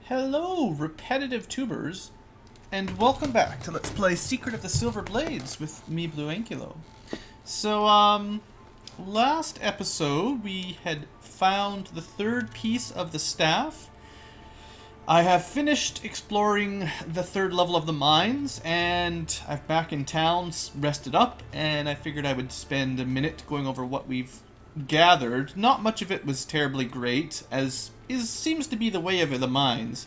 Hello, repetitive tubers, and welcome back to Let's Play Secret of the Silver Blades with me, BlueAnkylo. So, last episode we had found the third piece of the staff. I have finished exploring the third level of the mines, and I'm back in town, rested up, and I figured I would spend a minute going over what we've gathered. Not much of it was terribly great, as seems to be the way of the mines.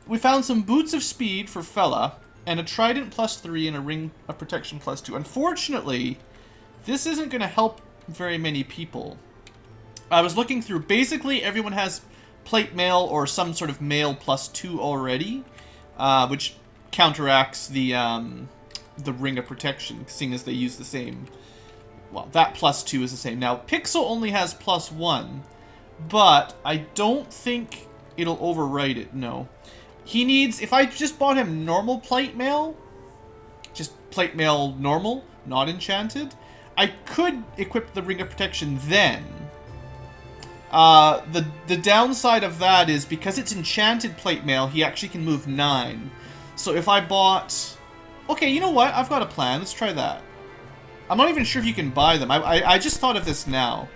We found some boots of speed for Fella, and a trident +3 and a ring of protection +2. Unfortunately, this isn't going to help very many people. I was looking through, basically everyone has plate mail or some sort of mail +2 already, which counteracts the ring of protection, seeing as they use the same. Well, that +2 is the same. Now, Pixel only has +1, but I don't think it'll overwrite it, no. He needs, if I just bought him normal plate mail, just plate mail normal, not enchanted, I could equip the ring of protection then. The downside of that is because it's enchanted plate mail, he actually can move 9. So if I bought... Okay, you know what? I've got a plan. Let's try that. I'm not even sure if you can buy them. I just thought of this now.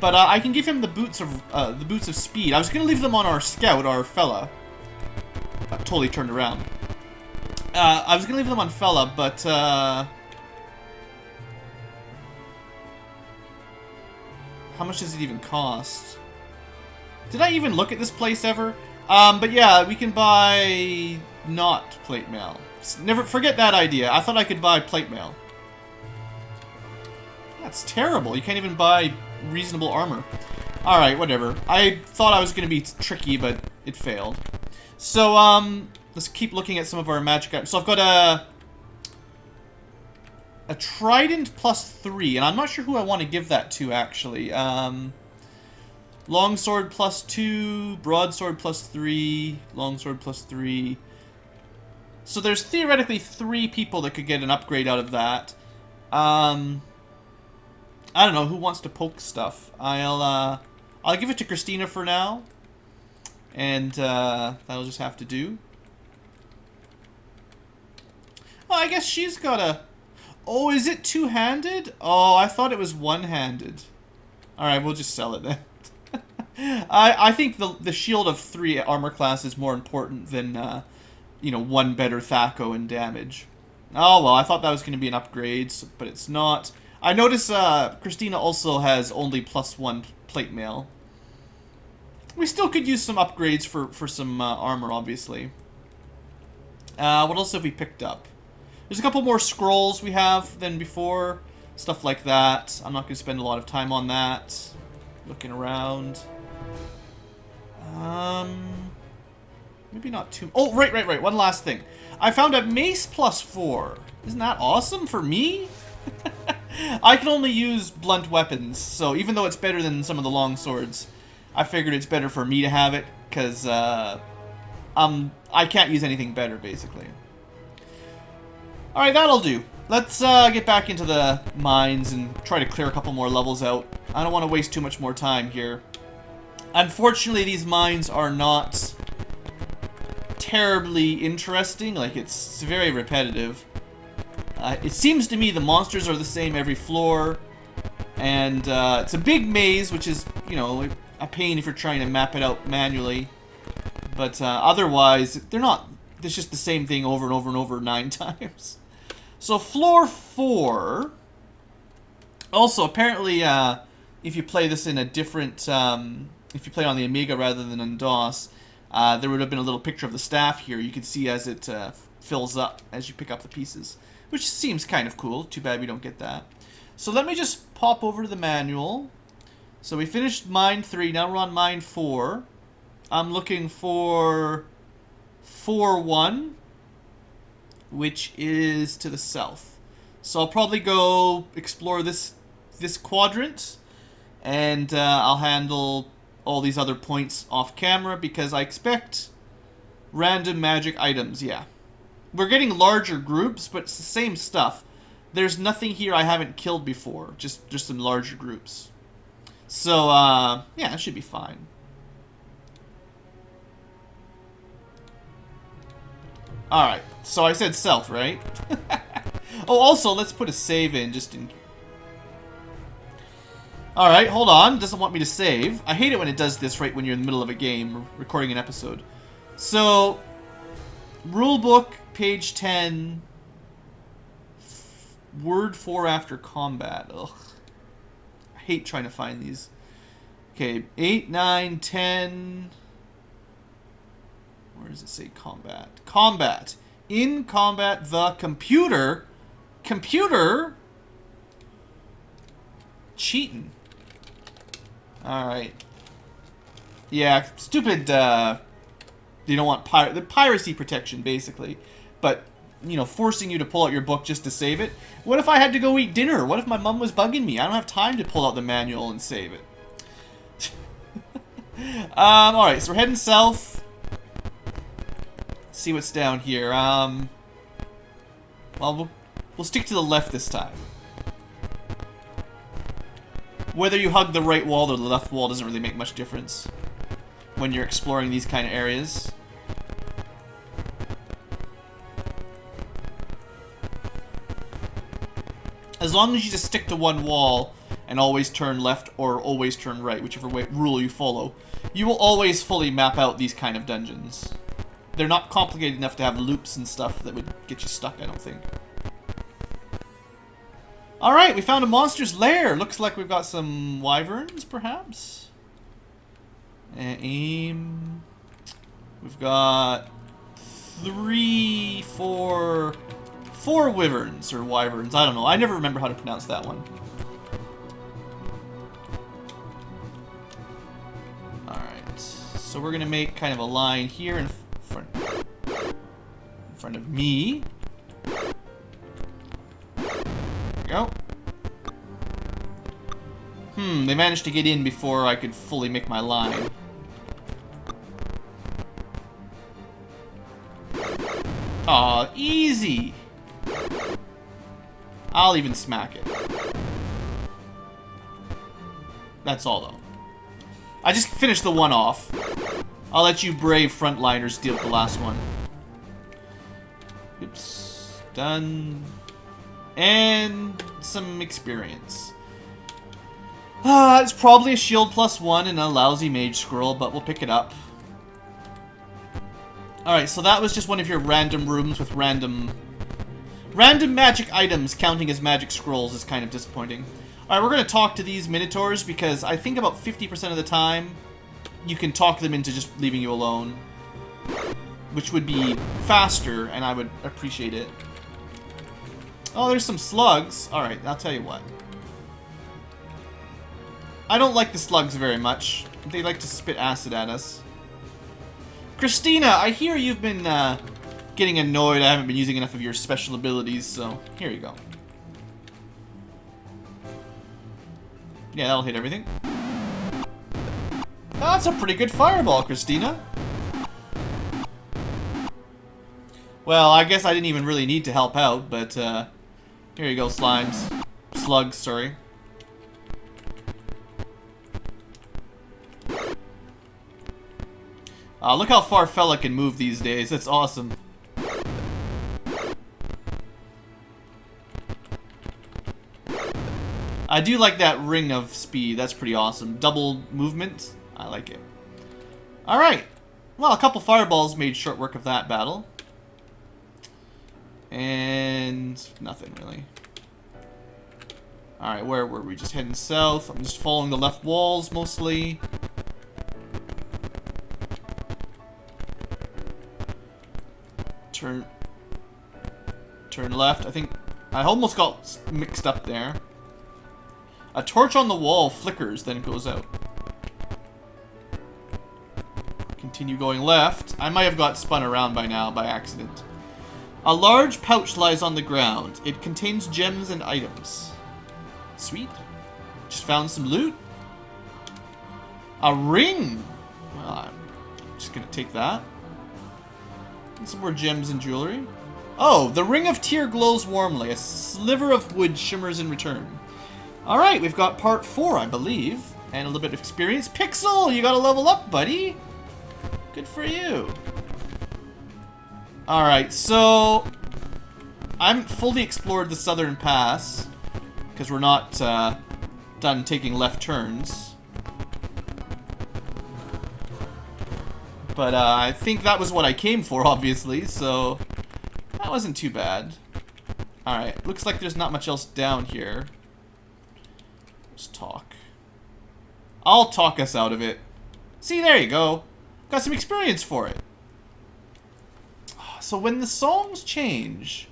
But I can give him the boots of speed. I was going to leave them on our scout, our Fella. Totally turned around. I was going to leave them on Fella, but... how much does it even cost? Did I even look at this place ever? But yeah, we can buy not plate mail. Never forget that idea. I thought I could buy plate mail. That's terrible. You can't even buy reasonable armor. Alright, whatever. I thought I was going to be tricky, but it failed. So, let's keep looking at some of our magic items. So I've got a trident +3, and I'm not sure who I want to give that to, actually. Longsword +2, broadsword +3, longsword +3. So there's theoretically 3 people that could get an upgrade out of that. I don't know, who wants to poke stuff? I'll give it to Christina for now. And, that'll just have to do. Well, I guess she's got a... Oh, is it two-handed? Oh, I thought it was one-handed. Alright, we'll just sell it then. I think the shield of 3 armor class is more important than, you know, 1 better Thaco in damage. Oh, well, I thought that was going to be an upgrade, but it's not. I notice Christina also has only +1 plate mail. We still could use some upgrades for some armor, obviously. What else have we picked up? There's a couple more scrolls we have than before. Stuff like that. I'm not going to spend a lot of time on that. Looking around. Maybe not too... Oh, right. One last thing. I found a mace +4. Isn't that awesome for me? I can only use blunt weapons, so even though it's better than some of the long swords, I figured it's better for me to have it, because I can't use anything better, basically. Alright, that'll do. Let's get back into the mines and try to clear a couple more levels out. I don't want to waste too much more time here. Unfortunately, these mines are not terribly interesting. Like, it's very repetitive. It seems to me the monsters are the same every floor. And it's a big maze, which is, you know, a pain if you're trying to map it out manually. But otherwise, they're not... It's just the same thing over and over and over 9 times. So floor 4... Also, apparently, if you play this in a different... if you play on the Amiga rather than on DOS, there would have been a little picture of the staff here. You can see as it fills up as you pick up the pieces. Which seems kind of cool. Too bad we don't get that. So let me just pop over to the manual. So we finished mine 3, now we're on mine 4. I'm looking for 4-1, which is to the south. So I'll probably go explore this quadrant, and I'll handle all these other points off camera, because I expect random magic items, yeah. We're getting larger groups, but it's the same stuff. There's nothing here I haven't killed before, just some larger groups. So, yeah, it should be fine. Alright, so I said south, right? Oh, also, let's put a save in just in... Alright, hold on. It doesn't want me to save. I hate it when it does this right when you're in the middle of a game, recording an episode. So, rulebook, page 10, word 4 after combat. Ugh. I hate trying to find these. Okay, 8, 9, 10... Where does it say combat? Combat. In combat, the computer... Computer... Cheating. Alright. Yeah, stupid, you don't want the piracy protection, basically. But, you know, forcing you to pull out your book just to save it. What if I had to go eat dinner? What if my mom was bugging me? I don't have time to pull out the manual and save it. Alright, so we're heading south. See what's down here. Well, we'll stick to the left this time. Whether you hug the right wall or the left wall doesn't really make much difference when you're exploring these kind of areas. As long as you just stick to one wall and always turn left or always turn right, whichever rule you follow, you will always fully map out these kind of dungeons. They're not complicated enough to have loops and stuff that would get you stuck, I don't think. Alright, we found a monster's lair. Looks like we've got some wyverns, perhaps? Aim. We've got 4 wyverns, or wyverns. I don't know. I never remember how to pronounce that one. Alright, so we're going to make kind of a line here in front of me. Go. They managed to get in before I could fully make my line. Aw, easy! I'll even smack it. That's all, though. I just finished the one off. I'll let you brave frontliners deal with the last one. Oops. Done. And some experience. It's probably a shield +1 and a lousy mage scroll, but we'll pick it up. Alright, so that was just one of your random rooms with random magic items counting as magic scrolls is kind of disappointing. Alright, we're going to talk to these minotaurs because I think about 50% of the time you can talk them into just leaving you alone. Which would be faster, and I would appreciate it. Oh, there's some slugs. Alright, I'll tell you what. I don't like the slugs very much. They like to spit acid at us. Christina, I hear you've been getting annoyed I haven't been using enough of your special abilities, so here you go. Yeah, that'll hit everything. That's a pretty good fireball, Christina. Well, I guess I didn't even really need to help out, but here you go, slimes. Slugs, sorry. Look how far Fella can move these days. That's awesome. I do like that ring of speed. That's pretty awesome. Double movement. I like it. Alright. Well, a couple fireballs made short work of that battle. And nothing, really. Alright, where were we? Just heading south. I'm just following the left walls, mostly. Turn left. I think I almost got mixed up there. A torch on the wall flickers, then it goes out. Continue going left. I might have got spun around by now by accident. A large pouch lies on the ground. It contains gems and items. Sweet. Just found some loot. A ring. Well, I'm just gonna take that. And some more gems and jewelry. Oh, the ring of tear glows warmly. A sliver of wood shimmers in return. Alright, we've got part 4, I believe. And a little bit of experience. Pixel, you gotta level up, buddy. Good for you. Alright, so I haven't fully explored the southern pass because we're not done taking left turns. But I think that was what I came for, obviously, so that wasn't too bad. Alright, looks like there's not much else down here. Let's talk. I'll talk us out of it. See, there you go. Got some experience for it. So when the songs change,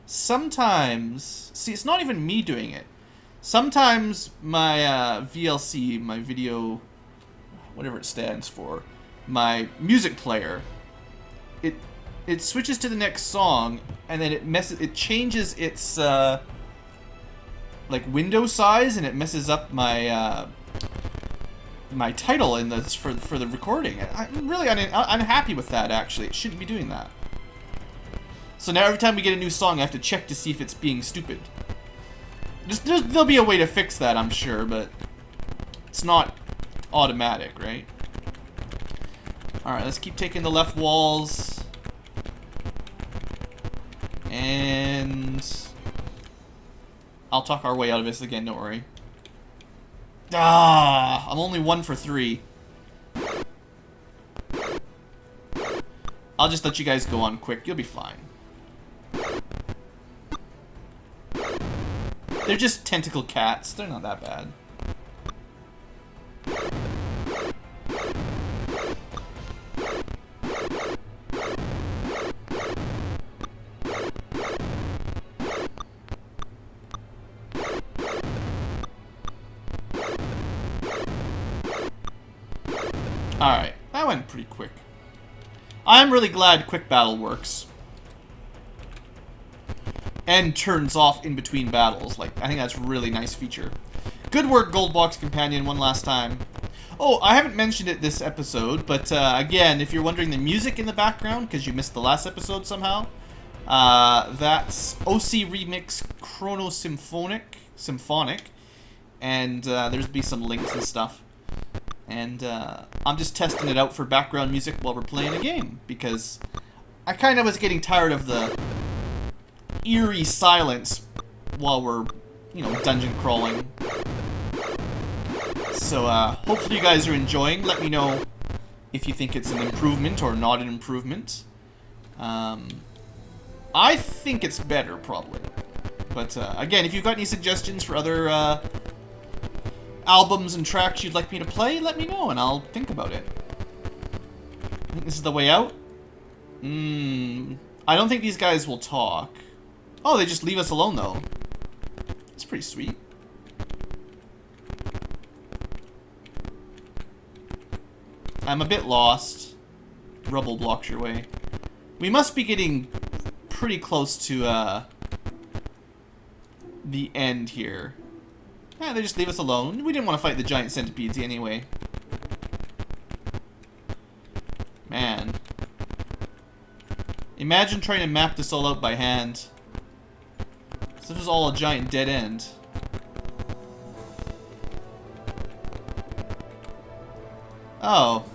sometimes... See, it's not even me doing it. Sometimes my VLC, my video... whatever it stands for, my music player, it switches to the next song, and then it changes its like window size, and it messes up my my title in the for the recording. I'm really unhappy with that. Actually, it shouldn't be doing that. So now every time we get a new song, I have to check to see if it's being stupid. There'll be a way to fix that, I'm sure, but it's not automatic, right? Alright, let's keep taking the left walls. And I'll talk our way out of this again, don't worry. Ah, I'm only 1 for 3. I'll just let you guys go on quick. You'll be fine. They're just tentacle cats. They're not that bad. Alright, that went pretty quick. I'm really glad quick battle works. And turns off in between battles. Like, I think that's a really nice feature. Good work, Gold Box Companion, one last time. Oh, I haven't mentioned it this episode, but again, if you're wondering the music in the background, because you missed the last episode somehow, that's OC Remix Chrono Symphonic, and there's be some links and stuff. And I'm just testing it out for background music while we're playing a game, because I kind of was getting tired of the eerie silence while we're, you know, dungeon crawling. So hopefully you guys are enjoying. Let me know if you think it's an improvement or not an improvement. I think it's better, probably. But again, if you've got any suggestions for other albums and tracks you'd like me to play, let me know and I'll think about it. I think this is the way out. I don't think these guys will talk. Oh, they just leave us alone, though. That's pretty sweet. I'm a bit lost. Rubble blocks your way. We must be getting pretty close to the end here. Yeah, they just leave us alone. We didn't want to fight the giant centipedes anyway. Man. Imagine trying to map this all out by hand. This was all a giant dead end. Oh.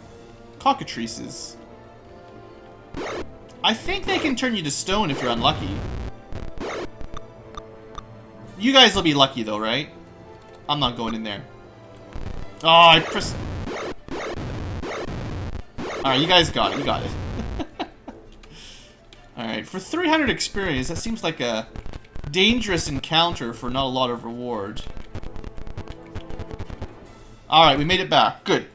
Cockatrices. I think they can turn you to stone if you're unlucky. You guys will be lucky though, right? I'm not going in there. Oh, I pressed... Alright, you guys got it. You got it. Alright, for 300 experience, that seems like a dangerous encounter for not a lot of reward. Alright, we made it back. Good.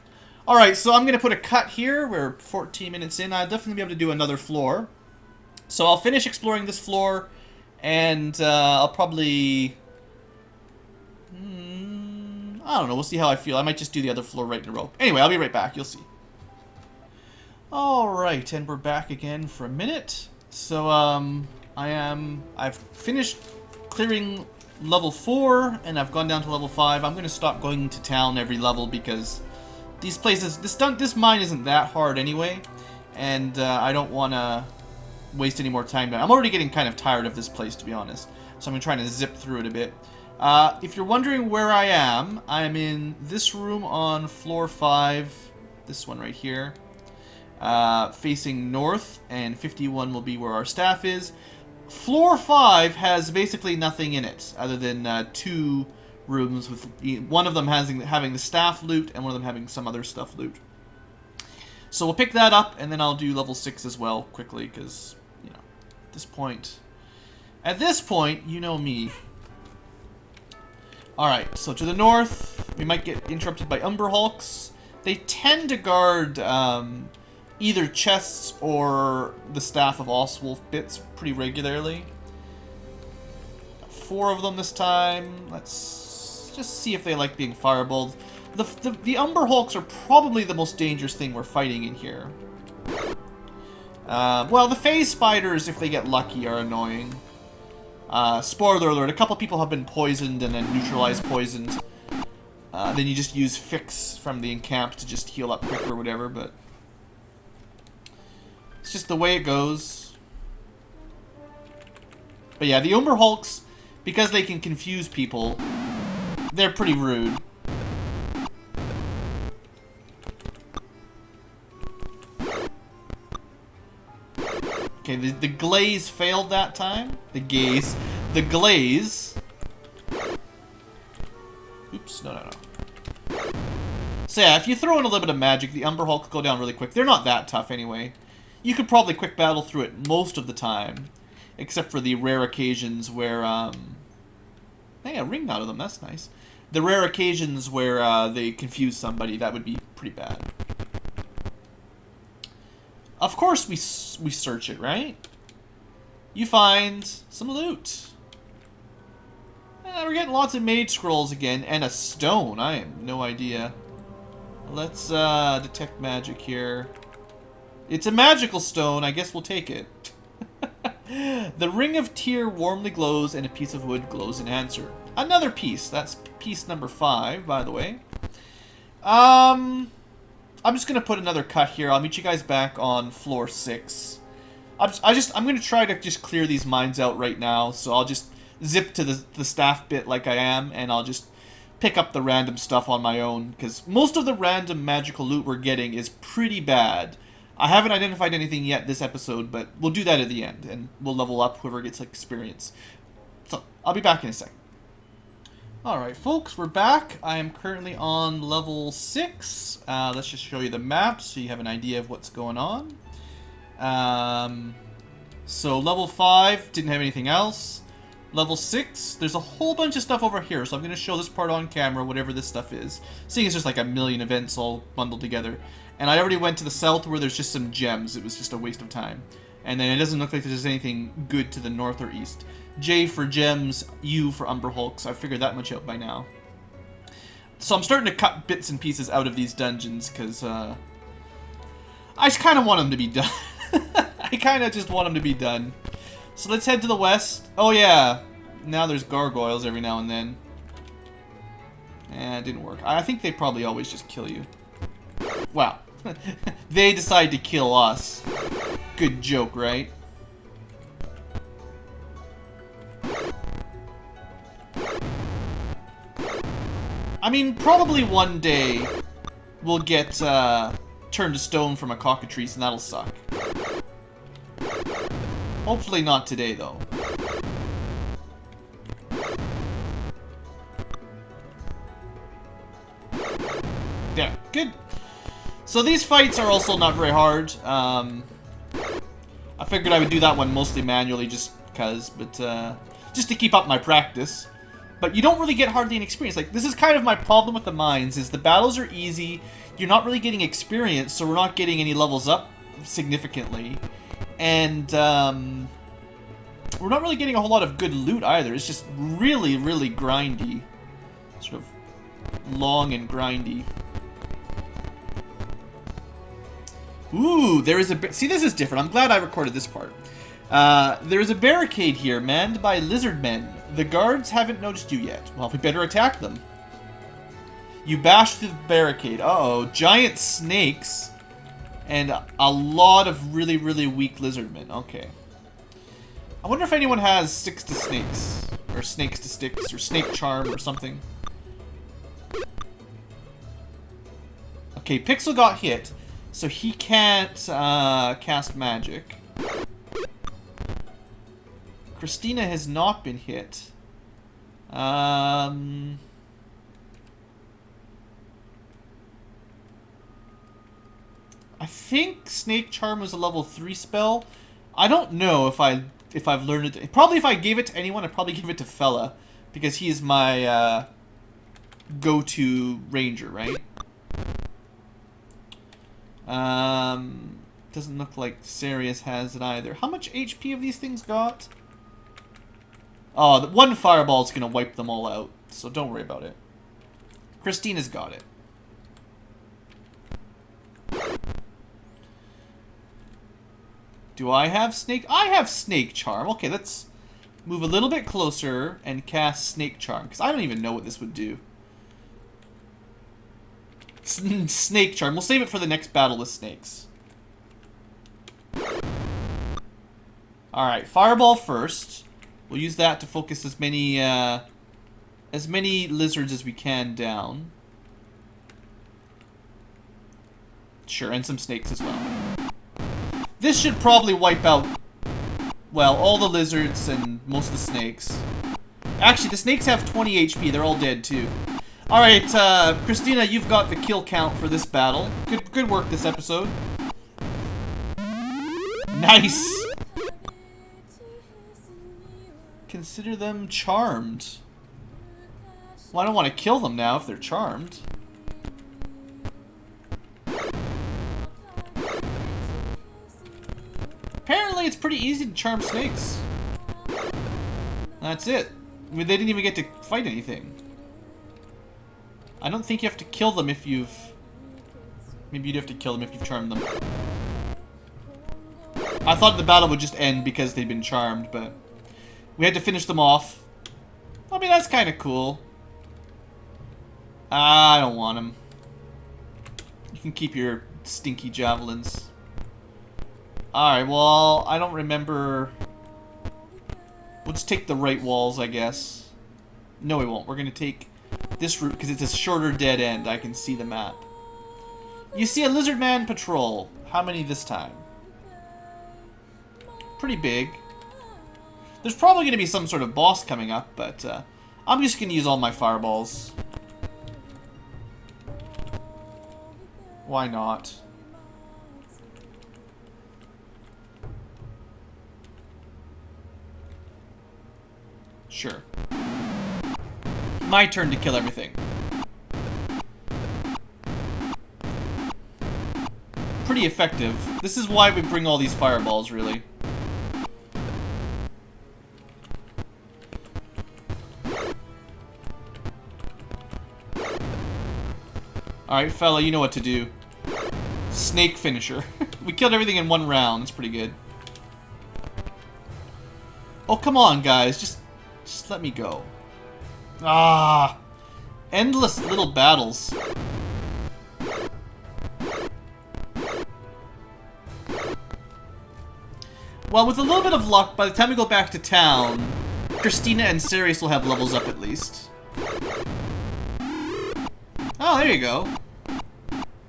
Alright, so I'm going to put a cut here. We're 14 minutes in. I'll definitely be able to do another floor. So I'll finish exploring this floor, and I'll probably... I don't know. We'll see how I feel. I might just do the other floor right in a row. Anyway, I'll be right back. You'll see. Alright, and we're back again for a minute. So, I've finished clearing level 4, and I've gone down to level 5. I'm going to stop going to town every level because these places, this mine isn't that hard anyway, and I don't want to waste any more time. I'm already getting kind of tired of this place, to be honest, so I'm trying to zip through it a bit. If you're wondering where I am in this room on floor 5, this one right here. facing north, and 51 will be where our staff is. Floor 5 has basically nothing in it, other than 2 rooms, with one of them having the staff loot, and one of them having some other stuff loot. So we'll pick that up, and then I'll do level 6 as well, quickly, because, you know, at this point, you know me. Alright, so to the north, we might get interrupted by Umber Hulks. They tend to guard, either chests or the staff of Oswolf bits pretty regularly. 4 of them this time. Let's just see if they like being fireballed. The Umber Hulks are probably the most dangerous thing we're fighting in here. Well, the phase spiders, if they get lucky, are annoying. Spoiler alert, a couple people have been poisoned and then neutralized poisoned. Then you just use Fix from the encamp to just heal up quick or whatever, but it's just the way it goes. But yeah, the Umber Hulks, because they can confuse people, they're pretty rude. Okay, the glaze failed that time. The glaze. Oops, no. So yeah, if you throw in a little bit of magic, the Umber Hulk go down really quick. They're not that tough anyway. You could probably quick battle through it most of the time, except for the rare occasions where, hey, a ring out of them, that's nice. The rare occasions where they confuse somebody, that would be pretty bad. Of course we search it, right? You find some loot. We're getting lots of mage scrolls again, and a stone. I have no idea. Let's detect magic here. It's a magical stone. I guess we'll take it. The ring of tear warmly glows, and a piece of wood glows in answer. Another piece. That's piece number 5, by the way. I'm just gonna put another cut here. I'll meet you guys back on floor 6. I'm gonna try to just clear these mines out right now. So I'll just zip to the staff bit like I am, and I'll just pick up the random stuff on my own, because most of the random magical loot we're getting is pretty bad. I haven't identified anything yet this episode, but we'll do that at the end, and we'll level up whoever gets experience. So I'll be back in a sec. Alright folks, we're back. I am currently on level 6. Let's just show you the map so you have an idea of what's going on. So level 5, didn't have anything else. Level 6, there's a whole bunch of stuff over here, so I'm going to show this part on camera, whatever this stuff is. Seeing it's just like a million events all bundled together. And I already went to the south where there's just some gems. It was just a waste of time. And then it doesn't look like there's anything good to the north or east. J for gems, U for Umber Hulks. I've figured that much out by now. So I'm starting to cut bits and pieces out of these dungeons, because I just kind of want them to be done. I kind of just want them to be done. So let's head to the west. Oh yeah, now there's gargoyles every now and then. It didn't work. I think they probably always just kill you. Wow. They decide to kill us. Good joke, right? I mean, probably one day we'll get turned to stone from a cockatrice, and that'll suck. Hopefully not today, though. Yeah, good. So these fights are also not very hard. I figured I would do that one mostly manually just because, but just to keep up my practice. But you don't really get hardly any experience. Like, this is kind of my problem with the mines, is the battles are easy, you're not really getting experience, so we're not getting any levels up significantly. And, we're not really getting a whole lot of good loot either. It's just really, really grindy. Sort of long and grindy. Ooh, there is a... See, this is different. I'm glad I recorded this part. There is a barricade here, manned by lizard men. The guards haven't noticed you yet. Well, we better attack them. You bash through the barricade. Uh-oh, giant snakes. And a lot of really, really weak lizard men. Okay. I wonder if anyone has sticks to snakes. Or snakes to sticks. Or snake charm or something. Okay, Pixel got hit. So he can't cast magic. Christina has not been hit. I think Snake Charm was a level 3 spell. I don't know if I've learned it. Probably if I gave it to anyone, I'd probably give it to Fella, because he's my go-to ranger, right? Doesn't look like Sirius has it either. How much HP have these things got? Oh, the one fireball is gonna wipe them all out, so don't worry about it. Christina's got it. Do I have Snake? I have Snake Charm. Okay, let's move a little bit closer and cast Snake Charm, because I don't even know what this would do. Snake Charm. We'll save it for the next battle with snakes. Alright, Fireball first. We'll use that to focus as many lizards as we can down. Sure, and some snakes as well. This should probably wipe out, well, all the lizards and most of the snakes. Actually, the snakes have 20 HP. They're all dead, too. Alright, Christina, you've got the kill count for this battle. Good work this episode. Nice! Consider them charmed. Well, I don't want to kill them now if they're charmed. Apparently, it's pretty easy to charm snakes. That's it. I mean, they didn't even get to fight anything. I don't think you have to kill them if you've... Maybe you'd have to kill them if you've charmed them. I thought the battle would just end because they'd been charmed, but... We had to finish them off. I mean, that's kind of cool. I don't want them. You can keep your stinky javelins. Alright, well, I don't remember... We'll just take the right walls, I guess. No, we won't. We're going to take this route because it's a shorter dead end. I can see the map. You see a lizard man patrol. How many this time? Pretty big. There's probably going to be some sort of boss coming up, but I'm just going to use all my fireballs. Why not? Sure. My turn to kill everything. Pretty effective. This is why we bring all these fireballs, really. Alright, fella, you know what to do. Snake finisher. We killed everything in one round. That's pretty good. Oh, come on, guys. Just let me go. Ah! Endless little battles. Well, with a little bit of luck, by the time we go back to town, Christina and Sirius will have levels up at least. Oh, there you go.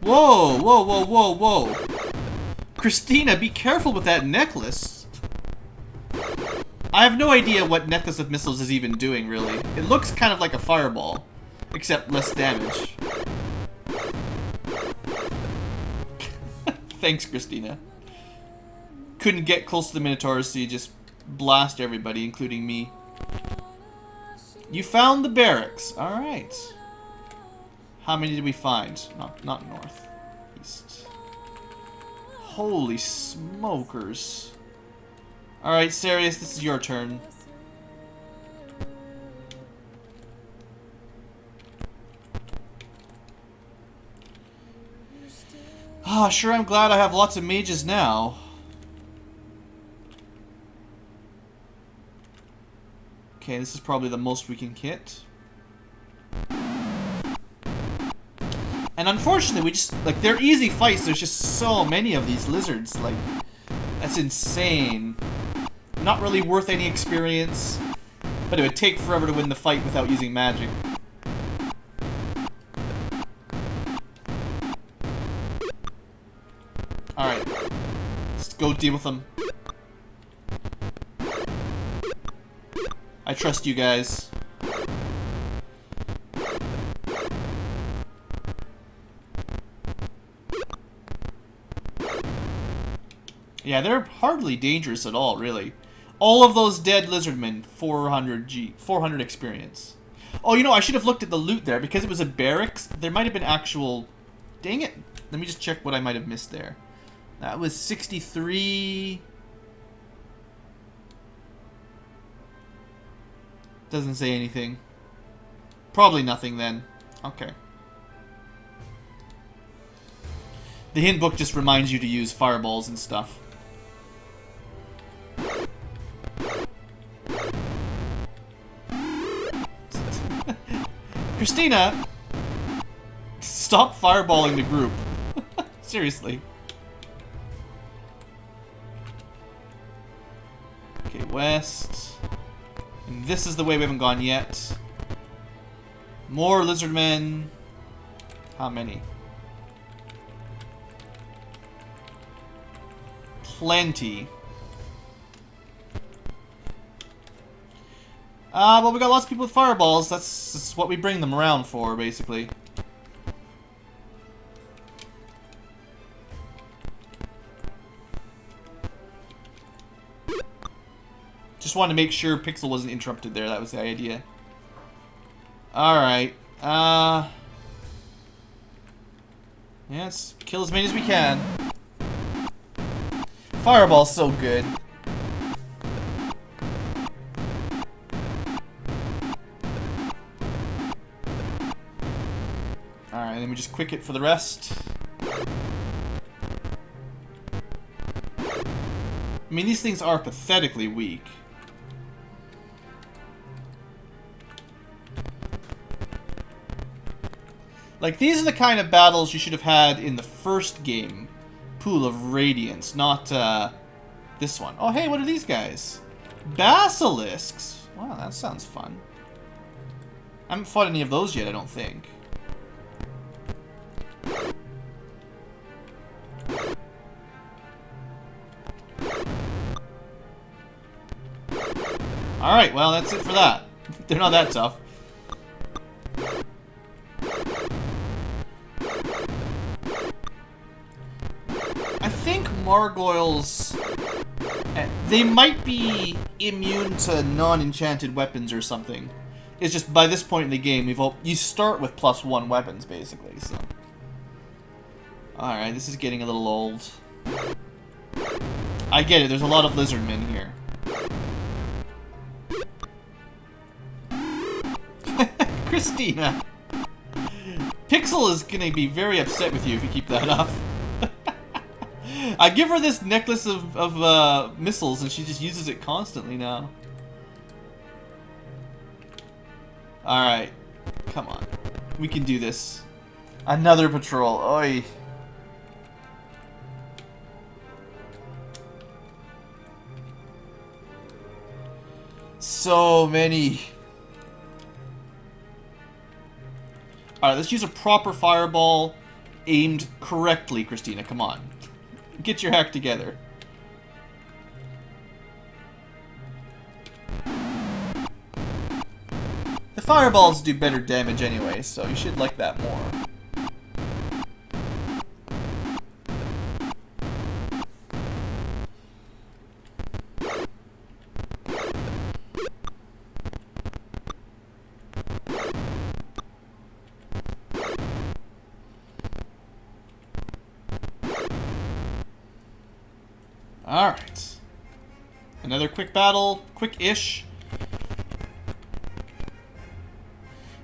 Whoa, whoa, whoa, whoa, whoa. Christina, be careful with that necklace. I have no idea what Necklace of Missiles is even doing, really. It looks kind of like a fireball, except less damage. Thanks, Christina. Couldn't get close to the Minotaurs, so you just blast everybody, including me. You found the barracks. Alright. How many did we find? Not north. East. Holy smokers. Alright, Sirius, this is your turn. Ah, sure, I'm glad I have lots of mages now. Okay, this is probably the most we can get. And unfortunately, we just, like, they're easy fights. There's just so many of these lizards. Like, that's insane. Not really worth any experience, but it would take forever to win the fight without using magic. go deal with them. I trust you guys. Yeah, they're hardly dangerous at all, really. All of those dead lizardmen, 400 experience. Oh, you know, I should have looked at the loot there because it was a barracks. There might have been actual... Dang it. Let me just check what I might have missed there. That was 63... Doesn't say anything. Probably nothing then. Okay. The hint book just reminds you to use fireballs and stuff. Christina! Stop fireballing the group. Seriously. Okay, west. And this is the way we haven't gone yet. More lizardmen. How many? Plenty. Well, we got lots of people with fireballs. That's what we bring them around for, basically. Just wanted to make sure Pixel wasn't interrupted there. That was the idea. Alright. Yeah, let's kill as many as we can. Fireball's so good. Alright, then we just quick it for the rest. I mean, these things are pathetically weak. Like, these are the kind of battles you should have had in the first game. Pool of Radiance, not, this one. Oh, hey, what are these guys? Basilisks! Wow, that sounds fun. I haven't fought any of those yet, I don't think. Alright, well, that's it for that. They're not that tough. I think Margoyles... They might be immune to non-enchanted weapons or something. It's just by this point in the game, you start with +1 weapons, basically, so... Alright, this is getting a little old. I get it, there's a lot of lizardmen here. Christina! Pixel is gonna be very upset with you if you keep that up. I give her this necklace of missiles and she just uses it constantly now. Alright. Come on. We can do this. Another patrol. Oi. So many. Alright, let's use a proper fireball aimed correctly, Christina. Come on. Get your act together. The fireballs do better damage anyway, so you should like that more. Alright. Another quick battle. Quick-ish.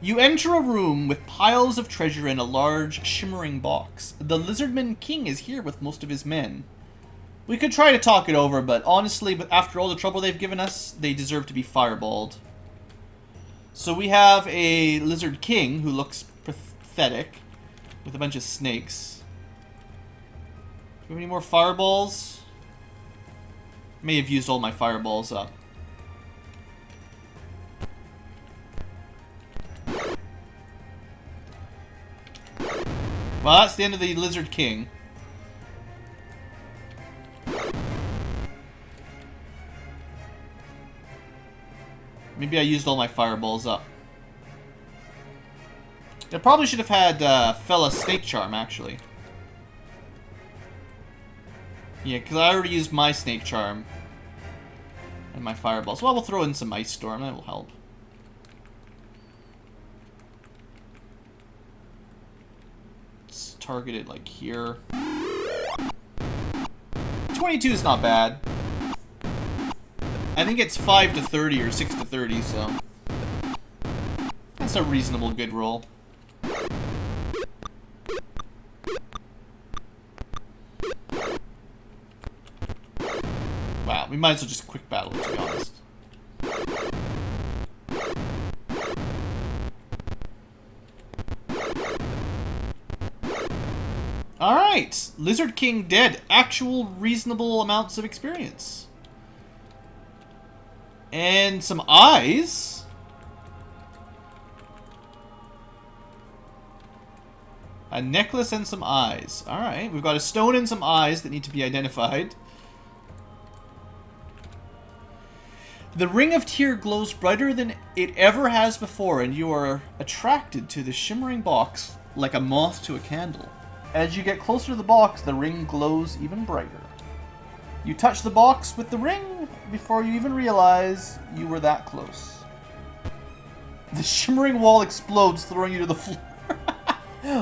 You enter a room with piles of treasure in a large, shimmering box. The Lizardman King is here with most of his men. We could try to talk it over, but honestly, after all the trouble they've given us, they deserve to be fireballed. So we have a Lizard King who looks pathetic with a bunch of snakes. Do we have any more fireballs? May have used all my fireballs up. Well, that's the end of the Lizard King. Maybe I used all my fireballs up. I probably should have had Fella Snake Charm, actually. Yeah, because I already used my Snake Charm. And my fireballs. Well, we'll throw in some Ice Storm. That will help. Let's target it, like, here. 22 is not bad. I think it's 5 to 30 or 6 to 30, so... that's a reasonable good roll. Wow, we might as well just quick battle it, to be honest. Alright! Lizard King dead. Actual reasonable amounts of experience. And some eyes. A necklace and some eyes. Alright, we've got a stone and some eyes that need to be identified. The Ring of Tear glows brighter than it ever has before, and you are attracted to the shimmering box like a moth to a candle. As you get closer to the box, the ring glows even brighter. You touch the box with the ring before you even realize you were that close. The shimmering wall explodes, throwing you to the floor.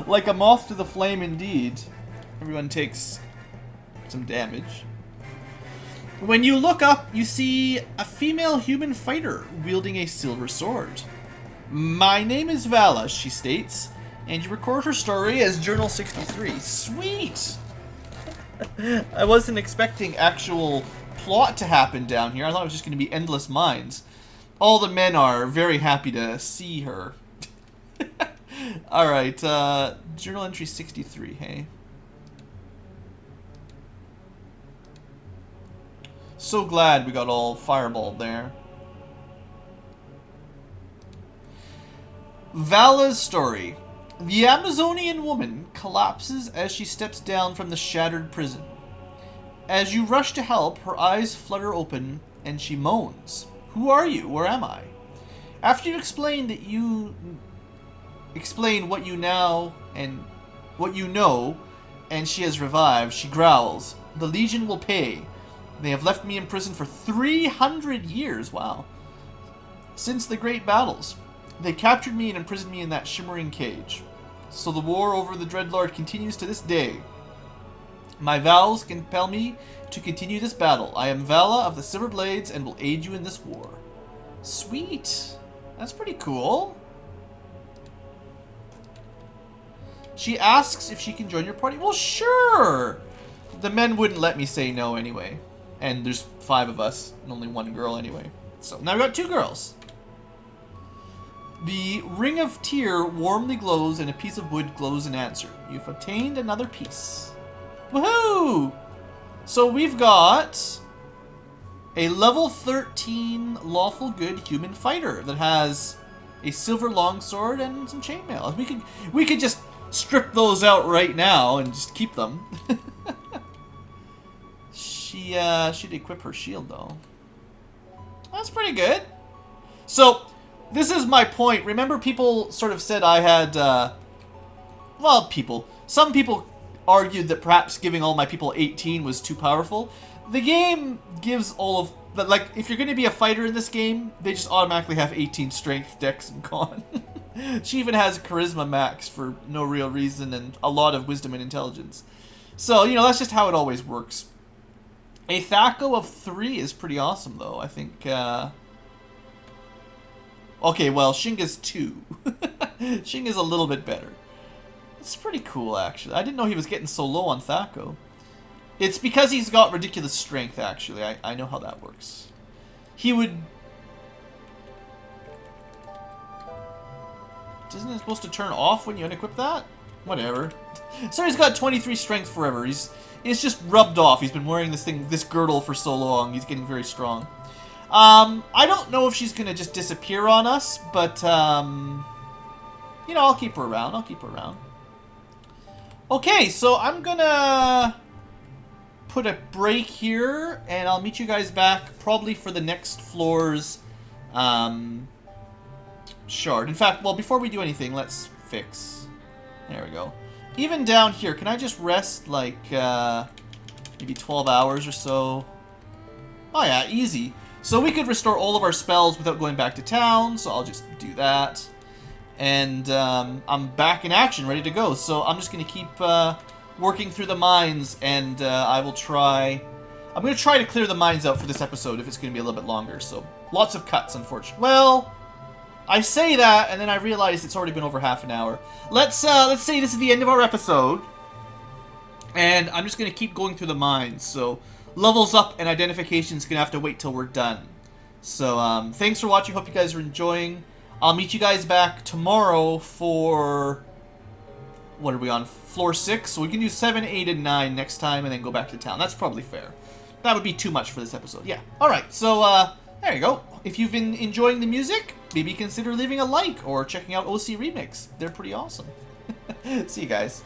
Like a moth to the flame, indeed. Everyone takes some damage. When you look up, you see a female human fighter wielding a silver sword. My name is Vala, she states, and you record her story as Journal 63. Sweet! I wasn't expecting actual plot to happen down here. I thought it was just going to be endless mines. All the men are very happy to see her. Alright, Journal entry 63, hey? So glad we got all fireballed there. Vala's story. The Amazonian woman collapses as she steps down from the shattered prison. As you rush to help, her eyes flutter open and she moans. Who are you? Where am I? After you explain what you now and what you know, and she has revived, she growls. The Legion will pay. They have left me in prison for 300 years. Wow. Since the great battles. They captured me and imprisoned me in that shimmering cage. So the war over the Dreadlord continues to this day. My vows compel me to continue this battle. I am Vala of the Silver Blades and will aid you in this war. Sweet. That's pretty cool. She asks if she can join your party. Well, sure. The men wouldn't let me say no anyway. And there's 5 of us and only 1 girl anyway. So now we've got 2 girls. The Ring of Tear warmly glows and a piece of wood glows in answer. You've obtained another piece. Woohoo! So we've got a level 13 lawful good human fighter that has a silver longsword and some chainmail. We could just strip those out right now and just keep them. She'd equip her shield though. That's pretty good. So this is my point. Remember, people sort of said I had, well, some people argued that perhaps giving all my people 18 was too powerful. The game gives all of, like, if you're going to be a fighter in this game, they just automatically have 18 strength, dex, and con. She even has charisma max for no real reason and a lot of wisdom and intelligence. So, you know, that's just how it always works. A Thaco of 3 is pretty awesome, though. I think, okay, well, Shinga's 2. Shinga's a little bit better. It's pretty cool, actually. I didn't know he was getting so low on Thaco. It's because he's got ridiculous strength, actually. I know how that works. He would... Isn't it supposed to turn off when you unequip that? Whatever. So he's got 23 strength forever. It's just rubbed off. He's been wearing this girdle for so long. He's getting very strong. I don't know if she's going to just disappear on us, but, you know, I'll keep her around. Okay, so I'm going to put a break here, and I'll meet you guys back probably for the next floor's shard. In fact, well, before we do anything, let's fix. There we go. Even down here, can I just rest like maybe 12 hours or so? Oh yeah, easy. So we could restore all of our spells without going back to town, so I'll just do that. And I'm back in action, ready to go. So I'm just going to keep working through the mines, and I will try... I'm going to try to clear the mines out for this episode if it's going to be a little bit longer. So lots of cuts, unfortunately. Well, I say that, and then I realize it's already been over half an hour. Let's say this is the end of our episode, and I'm just going to keep going through the mines. So levels up and identification's going to have to wait till we're done. So thanks for watching. Hope you guys are enjoying. I'll meet you guys back tomorrow for... What are we on? Floor 6? So we can do 7, 8, and 9 next time and then go back to town. That's probably fair. That would be too much for this episode. Yeah. Alright, so there you go. If you've been enjoying the music, maybe consider leaving a like or checking out OC Remix. They're pretty awesome. See you guys.